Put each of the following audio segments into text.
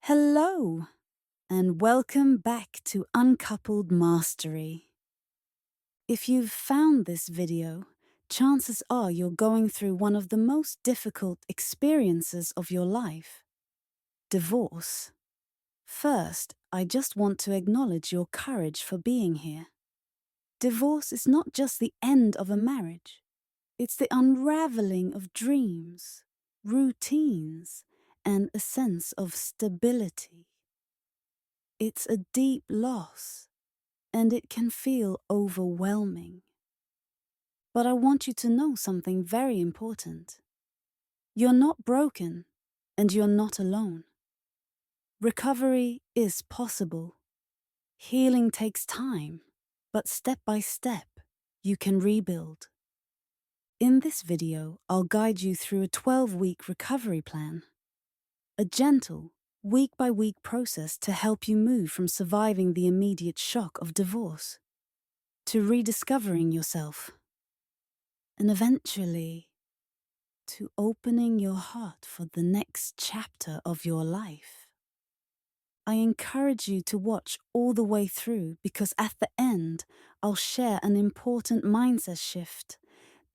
Hello, and welcome back to Uncoupled Mastery. If you've found this video, chances are you're going through one of the most difficult experiences of your life: divorce. First, I just want to acknowledge your courage for being here. Divorce is not just the end of a marriage, it's the unraveling of dreams, routines, and a sense of stability. It's a deep loss, and it can feel overwhelming. But I want you to know something very important. You're not broken, and you're not alone. Recovery is possible. Healing takes time, but step by step, you can rebuild. In this video, I'll guide you through a 12-week recovery plan. A gentle, week-by-week process to help you move from surviving the immediate shock of divorce to rediscovering yourself, and eventually to opening your heart for the next chapter of your life. I encourage you to watch all the way through because at the end, I'll share an important mindset shift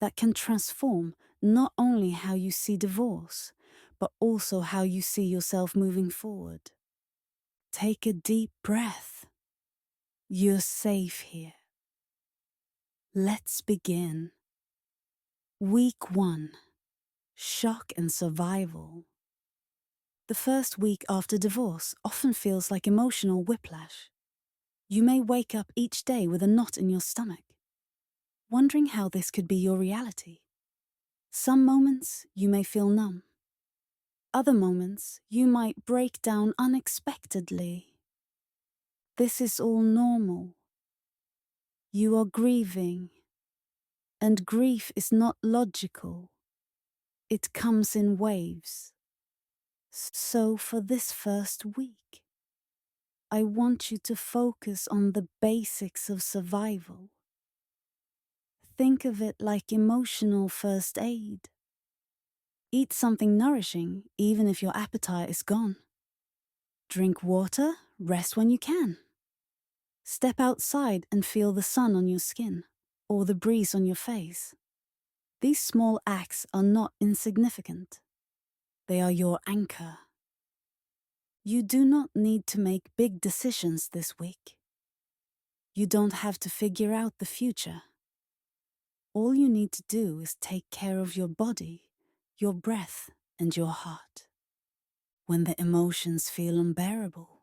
that can transform not only how you see divorce, but also how you see yourself moving forward. Take a deep breath. You're safe here. Let's begin. Week 1. Shock and survival. The first week after divorce often feels like emotional whiplash. You may wake up each day with a knot in your stomach, wondering how this could be your reality. Some moments you may feel numb. Other moments you might break down unexpectedly. This is all normal. You are grieving, and grief is not logical. It comes in waves. So for this first week, I want you to focus on the basics of survival. Think of it like emotional first aid. Eat something nourishing, even if your appetite is gone. Drink water, rest when you can. Step outside and feel the sun on your skin, or the breeze on your face. These small acts are not insignificant. They are your anchor. You do not need to make big decisions this week. You don't have to figure out the future. All you need to do is take care of your body, your breath, and your heart. When the emotions feel unbearable,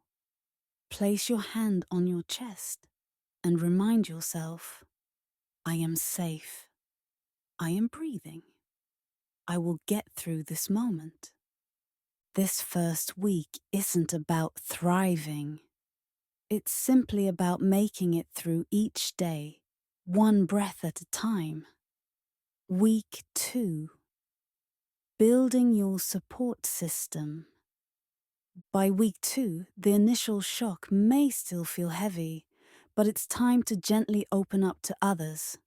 place your hand on your chest and remind yourself, I am safe. I am breathing. I will get through this moment. This first week isn't about thriving. It's simply about making it through each day, one breath at a time. Week 2. Building your support system. By week 2, the initial shock may still feel heavy, but it's time to gently open up to others.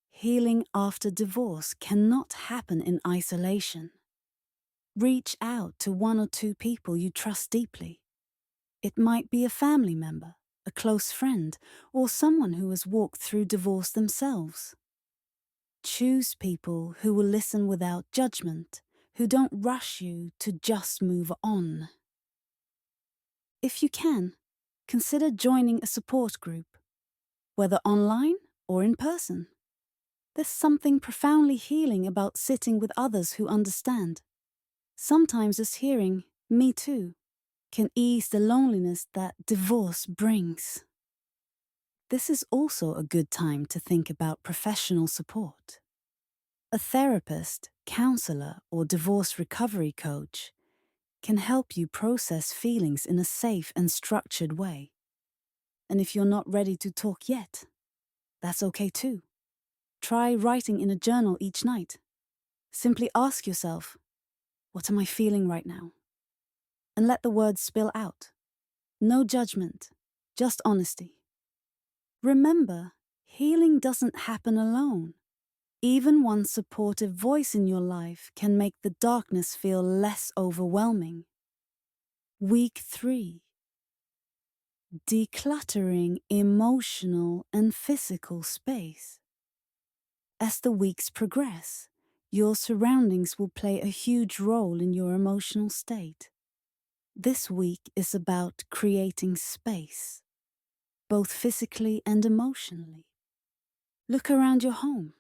Healing after divorce cannot happen in isolation. Reach out to 1 or 2 people you trust deeply. It might be a family member, a close friend, or someone who has walked through divorce themselves. Choose people who will listen without judgment, who don't rush you to just move on. If you can, consider joining a support group, whether online or in person. There's something profoundly healing about sitting with others who understand. Sometimes just hearing, "Me too," can ease the loneliness that divorce brings. This is also a good time to think about professional support. A therapist, counselor, or divorce recovery coach can help you process feelings in a safe and structured way. And if you're not ready to talk yet, that's okay too. Try writing in a journal each night. Simply ask yourself, what am I feeling right now? And let the words spill out. No judgment, just honesty. Remember, healing doesn't happen alone. Even one supportive voice in your life can make the darkness feel less overwhelming. Week 3. Decluttering emotional and physical space. As the weeks progress, your surroundings will play a huge role in your emotional state. This week is about creating space, both physically and emotionally. Look around your home.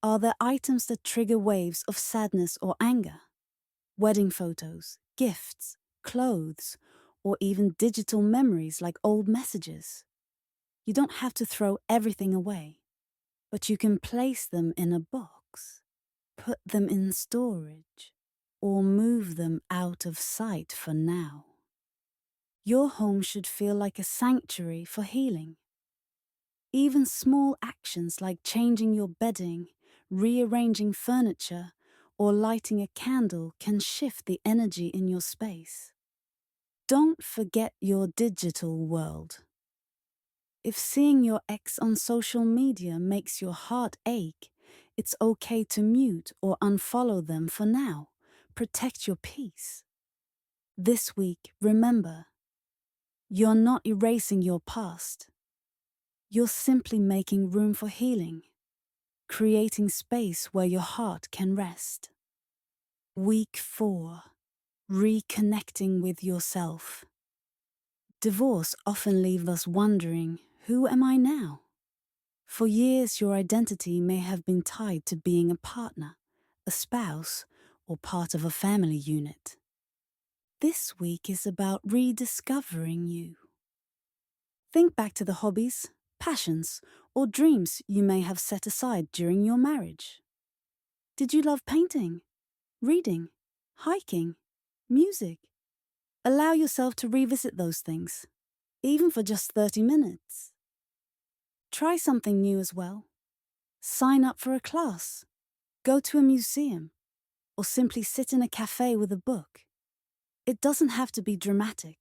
Are there items that trigger waves of sadness or anger? Wedding photos, gifts, clothes, or even digital memories like old messages. You don't have to throw everything away, but you can place them in a box, put them in storage, or move them out of sight for now. Your home should feel like a sanctuary for healing. Even small actions like changing your bedding, rearranging furniture, or lighting a candle can shift the energy in your space. Don't forget your digital world. If seeing your ex on social media makes your heart ache, it's okay to mute or unfollow them for now. Protect your peace. This week, remember, you're not erasing your past. You're simply making room for healing, creating space where your heart can rest. Week 4. Reconnecting with yourself. Divorce often leaves us wondering, who am I now? For years, your identity may have been tied to being a partner, a spouse, or part of a family unit. This week is about rediscovering you. Think back to the hobbies, passions, or dreams you may have set aside during your marriage. Did you love painting, reading, hiking, music? Allow yourself to revisit those things, even for just 30 minutes. Try something new as well. Sign up for a class, go to a museum, or simply sit in a cafe with a book. It doesn't have to be dramatic.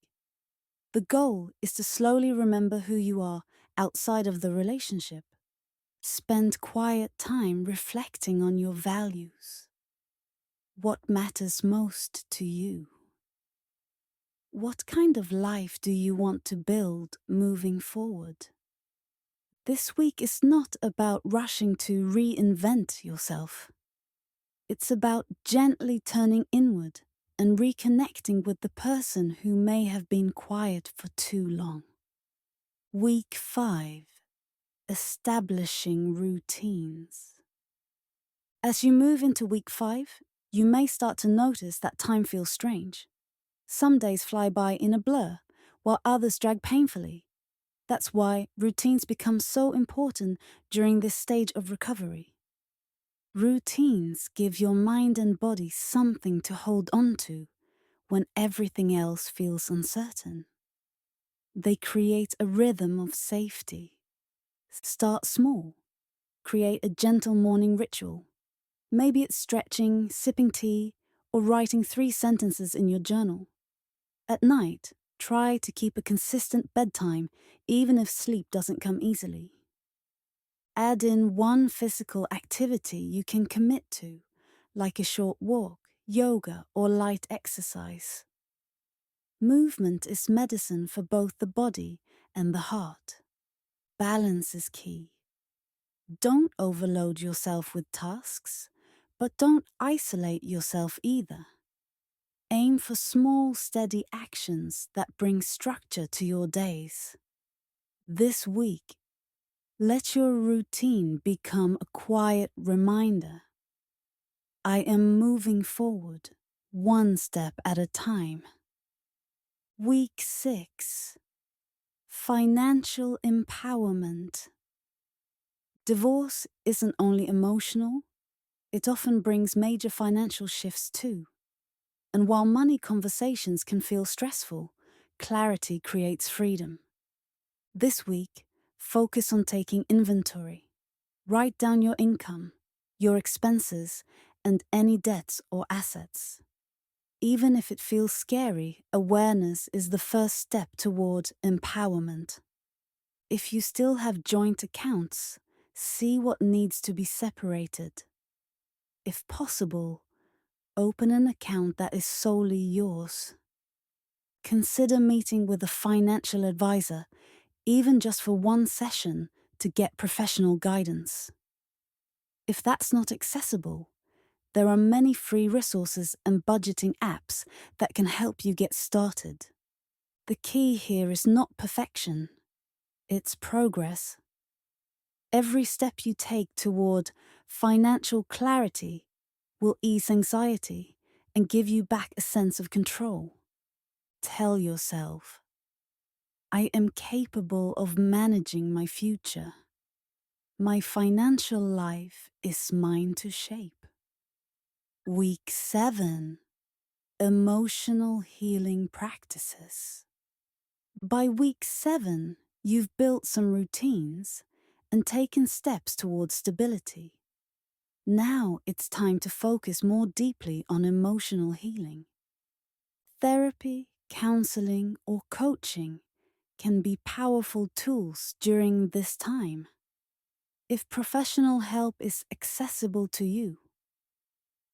The goal is to slowly remember who you are outside of the relationship. Spend quiet time reflecting on your values. What matters most to you? What kind of life do you want to build moving forward? This week is not about rushing to reinvent yourself. It's about gently turning inward and reconnecting with the person who may have been quiet for too long. Week 5. Establishing routines. As you move into week 5, you may start to notice that time feels strange. Some days fly by in a blur, while others drag painfully. That's why routines become so important during this stage of recovery. Routines give your mind and body something to hold on to when everything else feels uncertain. They create a rhythm of safety. Start small. Create a gentle morning ritual. Maybe it's stretching, sipping tea, or writing 3 sentences in your journal. At night, try to keep a consistent bedtime, even if sleep doesn't come easily. Add in one physical activity you can commit to, like a short walk, yoga, or light exercise. Movement is medicine for both the body and the heart. Balance is key. Don't overload yourself with tasks, but don't isolate yourself either. Aim for small, steady actions that bring structure to your days. This week, let your routine become a quiet reminder. I am moving forward, one step at a time. Week 6. Financial empowerment. Divorce isn't only emotional, it often brings major financial shifts too. And while money conversations can feel stressful, clarity creates freedom. This week, focus on taking inventory. Write down your income, your expenses, and any debts or assets. Even if it feels scary, awareness is the first step toward empowerment. If you still have joint accounts, see what needs to be separated. If possible, open an account that is solely yours. consider meeting with a financial advisor, even just for one session, to get professional guidance. If that's not accessible, there are many free resources and budgeting apps that can help you get started. The key here is not perfection, it's progress. Every step you take toward financial clarity will ease anxiety and give you back a sense of control. Tell yourself, I am capable of managing my future. My financial life is mine to shape. Week 7. Emotional healing practices. By week 7, you've built some routines and taken steps towards stability. Now it's time to focus more deeply on emotional healing. Therapy, counseling, or coaching can be powerful tools during this time. If professional help is accessible to you,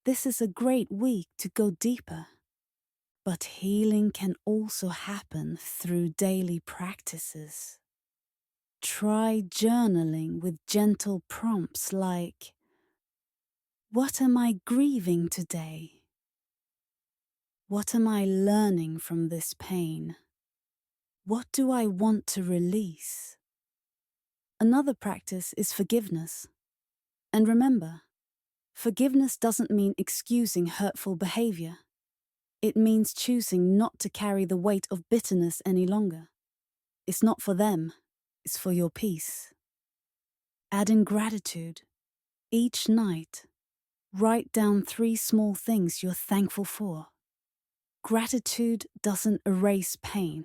this is a great week to go deeper. But healing can also happen through daily practices. Try journaling with gentle prompts like, what am I grieving today? What am I learning from this pain? What do I want to release? Another practice is forgiveness. And remember, forgiveness doesn't mean excusing hurtful behavior. It means choosing not to carry the weight of bitterness any longer. It's not for them, it's for your peace. Add in gratitude. Each night, write down 3 small things you're thankful for. Gratitude doesn't erase pain,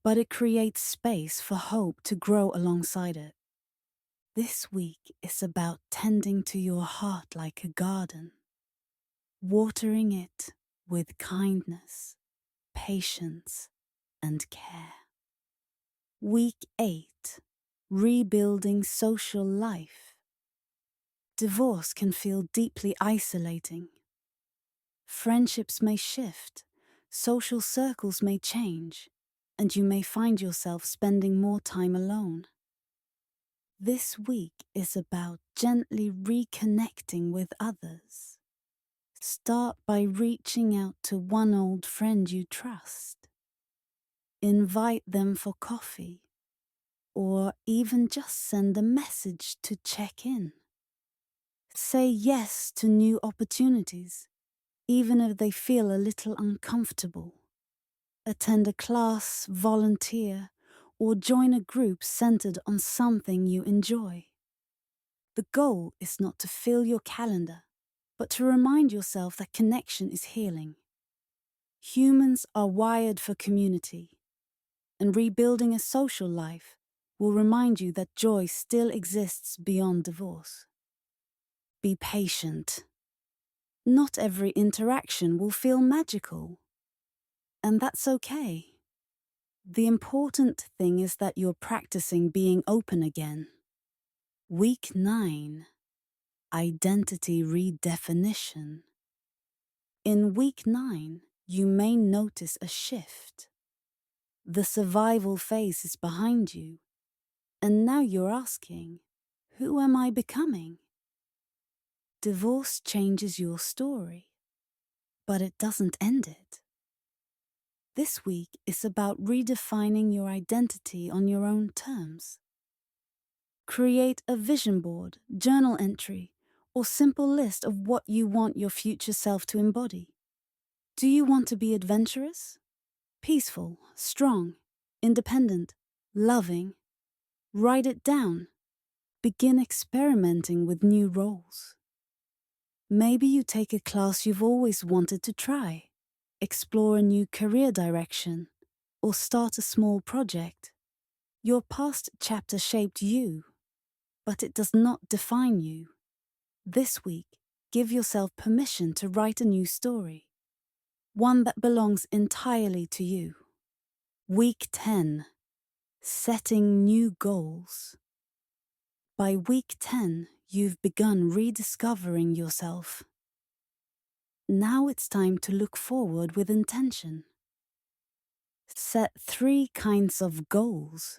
but it creates space for hope to grow alongside it. This week is about tending to your heart like a garden, watering it with kindness, patience, and care. Week 8. Rebuilding social life. Divorce can feel deeply isolating. Friendships may shift, social circles may change, and you may find yourself spending more time alone. This week is about gently reconnecting with others. Start by reaching out to one old friend you trust. Invite them for coffee, or even just send a message to check in. Say yes to new opportunities, even if they feel a little uncomfortable. Attend a class, volunteer, or join a group centered on something you enjoy. The goal is not to fill your calendar, but to remind yourself that connection is healing. Humans are wired for community, and rebuilding a social life will remind you that joy still exists beyond divorce. Be patient. Not every interaction will feel magical, and that's okay. The important thing is that you're practicing being open again. Week 9. Identity redefinition. In week 9, you may notice a shift. The survival phase is behind you, and now you're asking, who am I becoming? Divorce changes your story, but it doesn't end it. This week is about redefining your identity on your own terms. Create a vision board, journal entry, or simple list of what you want your future self to embody. Do you want to be adventurous? Peaceful, strong, independent, loving? Write it down. Begin experimenting with new roles. Maybe you take a class you've always wanted to try, explore a new career direction, or start a small project. Your past chapter shaped you, but it does not define you. This week, give yourself permission to write a new story, one that belongs entirely to you. Week 10. Setting new goals. By week 10, you've begun rediscovering yourself. Now it's time to look forward with intention. Set 3 kinds of goals.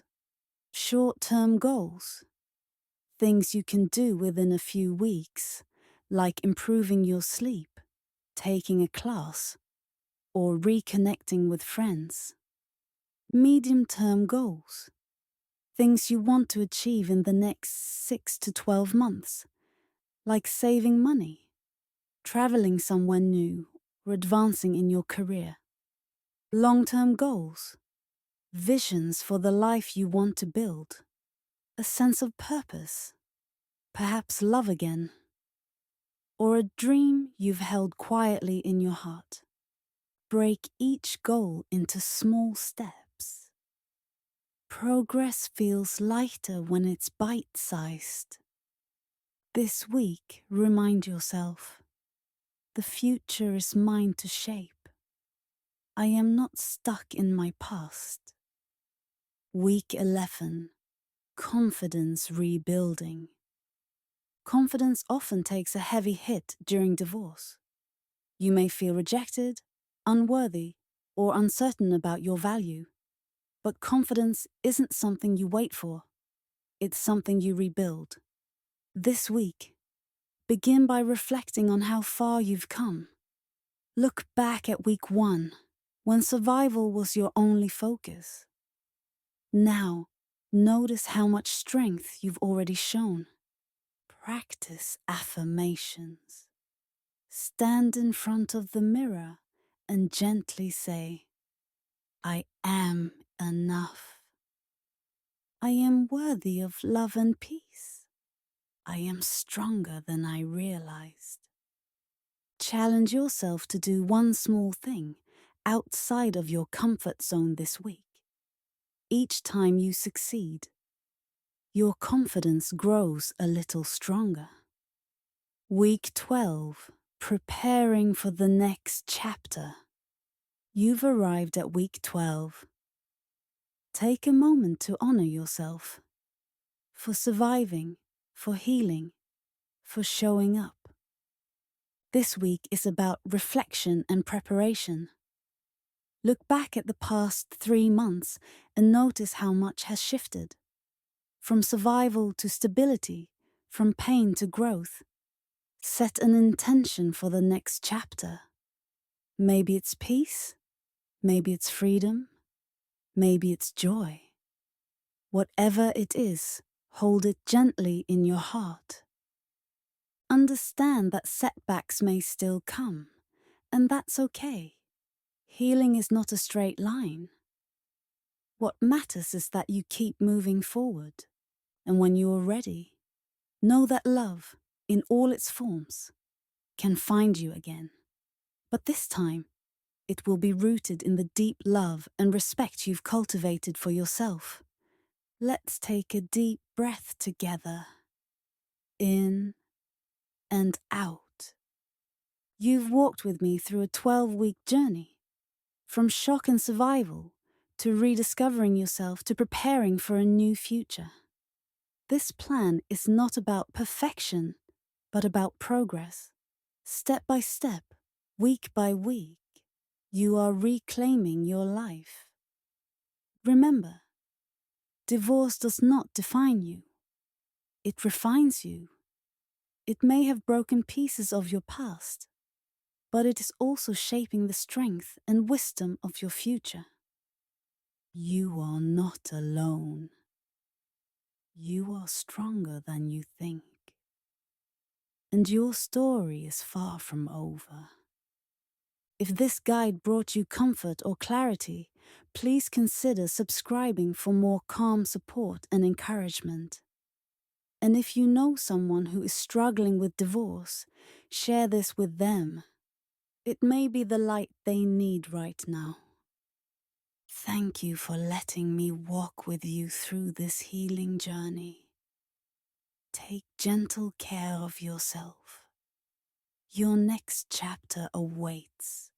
Short-term goals. Things you can do within a few weeks, like improving your sleep, taking a class, or reconnecting with friends. Medium-term goals. Things you want to achieve in the next 6 to 12 months, like saving money, traveling somewhere new, or advancing in your career. Long-term goals. Visions for the life you want to build. A sense of purpose. Perhaps love again. Or a dream you've held quietly in your heart. Break each goal into small steps. Progress feels lighter when it's bite-sized. This week, remind yourself, the future is mine to shape. I am not stuck in my past. Week 11. Confidence rebuilding. Confidence often takes a heavy hit during divorce. You may feel rejected, unworthy, or uncertain about your value. But confidence isn't something you wait for. It's something you rebuild. This week, begin by reflecting on how far you've come. Look back at week 1, when survival was your only focus. Now, notice how much strength you've already shown. Practice affirmations. Stand in front of the mirror and gently say, I am enough. I am worthy of love and peace. I am stronger than I realized. Challenge yourself to do one small thing outside of your comfort zone this week. Each time you succeed, your confidence grows a little stronger. Week 12. Preparing for the next chapter. You've arrived at week 12. Take a moment to honor yourself for surviving, for healing, for showing up. This week is about reflection and preparation. Look back at the past 3 months and notice how much has shifted. From survival to stability, from pain to growth. Set an intention for the next chapter. Maybe it's peace, maybe it's freedom, maybe it's joy. Whatever it is, hold it gently in your heart. Understand that setbacks may still come, and that's okay. Healing is not a straight line. What matters is that you keep moving forward, and when you are ready, know that love, in all its forms, can find you again. But this time, it will be rooted in the deep love and respect you've cultivated for yourself. Let's take a deep breath together. In and out. You've walked with me through a 12-week journey. From shock and survival, to rediscovering yourself, to preparing for a new future. This plan is not about perfection, but about progress. Step by step, week by week, you are reclaiming your life. Remember, divorce does not define you. It refines you. It may have broken pieces of your past, but it is also shaping the strength and wisdom of your future. You are not alone. You are stronger than you think. And your story is far from over. If this guide brought you comfort or clarity, please consider subscribing for more calm support and encouragement. And if you know someone who is struggling with divorce, share this with them. It may be the light they need right now. Thank you for letting me walk with you through this healing journey. Take gentle care of yourself. Your next chapter awaits.